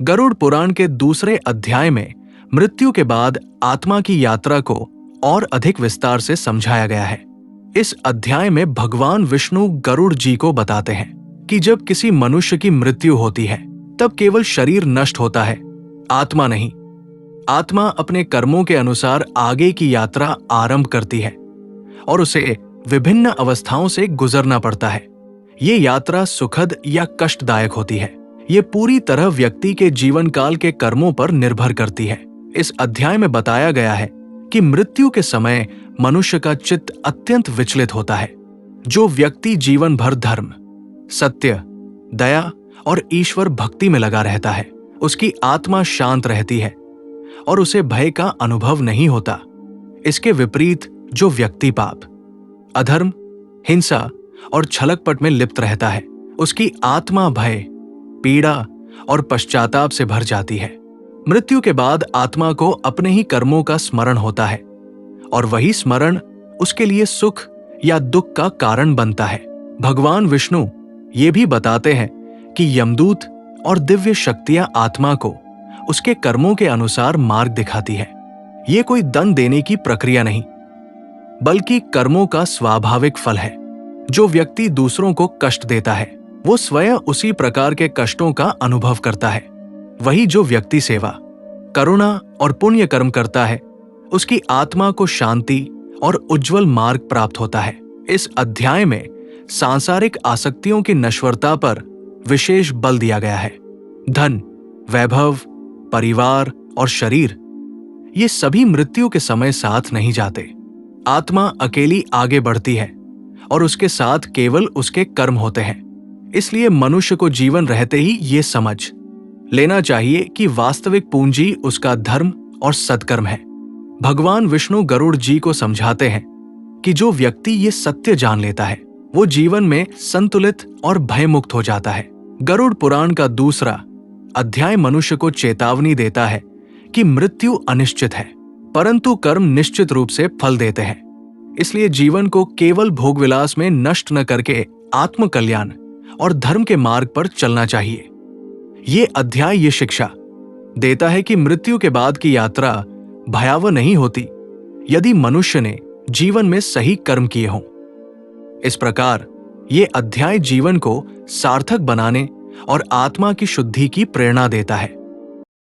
गरुड़ पुराण के दूसरे अध्याय में मृत्यु के बाद आत्मा की यात्रा को और अधिक विस्तार से समझाया गया है। इस अध्याय में भगवान विष्णु गरुड़ जी को बताते हैं कि जब किसी मनुष्य की मृत्यु होती है तब केवल शरीर नष्ट होता है, आत्मा नहीं। आत्मा अपने कर्मों के अनुसार आगे की यात्रा आरंभ करती है और उसे विभिन्न अवस्थाओं से गुजरना पड़ता है। ये यात्रा सुखद या कष्टदायक होती है। ये पूरी तरह व्यक्ति के जीवन काल के कर्मों पर निर्भर करती है। इस अध्याय में बताया गया है कि मृत्यु के समय मनुष्य का चित्त अत्यंत विचलित होता है। जो व्यक्ति जीवन भर धर्म, सत्य, दया और ईश्वर भक्ति में लगा रहता है, उसकी आत्मा शांत रहती है और उसे भय का अनुभव नहीं होता। इसके विपरीत जो व्यक्ति पाप, अधर्म, हिंसा और छलकपट में लिप्त रहता है, उसकी आत्मा भय, पीड़ा और पश्चाताप से भर जाती है। मृत्यु के बाद आत्मा को अपने ही कर्मों का स्मरण होता है और वही स्मरण उसके लिए सुख या दुख का कारण बनता है। भगवान विष्णु ये भी बताते हैं कि यमदूत और दिव्य शक्तियां आत्मा को उसके कर्मों के अनुसार मार्ग दिखाती है। ये कोई दंड देने की प्रक्रिया नहीं, बल्कि कर्मों का स्वाभाविक फल है। जो व्यक्ति दूसरों को कष्ट देता है, वो स्वयं उसी प्रकार के कष्टों का अनुभव करता है। वही जो व्यक्ति सेवा, करुणा और पुण्य कर्म करता है, उसकी आत्मा को शांति और उज्जवल मार्ग प्राप्त होता है। इस अध्याय में सांसारिक आसक्तियों की नश्वरता पर विशेष बल दिया गया है। धन, वैभव, परिवार और शरीर, ये सभी मृत्यु के समय साथ नहीं जाते। आत्मा अकेली आगे बढ़ती है और उसके साथ केवल उसके कर्म होते हैं। इसलिए मनुष्य को जीवन रहते ही ये समझ लेना चाहिए कि वास्तविक पूंजी उसका धर्म और सत्कर्म है। भगवान विष्णु गरुड़ जी को समझाते हैं कि जो व्यक्ति ये सत्य जान लेता है, वो जीवन में संतुलित और भयमुक्त हो जाता है। गरुड़ पुराण का दूसरा अध्याय मनुष्य को चेतावनी देता है कि मृत्यु अनिश्चित है, परंतु कर्म निश्चित रूप से फल देते हैं। इसलिए जीवन को केवल भोगविलास में नष्ट न करके आत्मकल्याण और धर्म के मार्ग पर चलना चाहिए। ये अध्याय ये शिक्षा देता है कि मृत्यु के बाद की यात्रा भयावह नहीं होती यदि मनुष्य ने जीवन में सही कर्म किए हों। इस प्रकार ये अध्याय जीवन को सार्थक बनाने और आत्मा की शुद्धि की प्रेरणा देता है।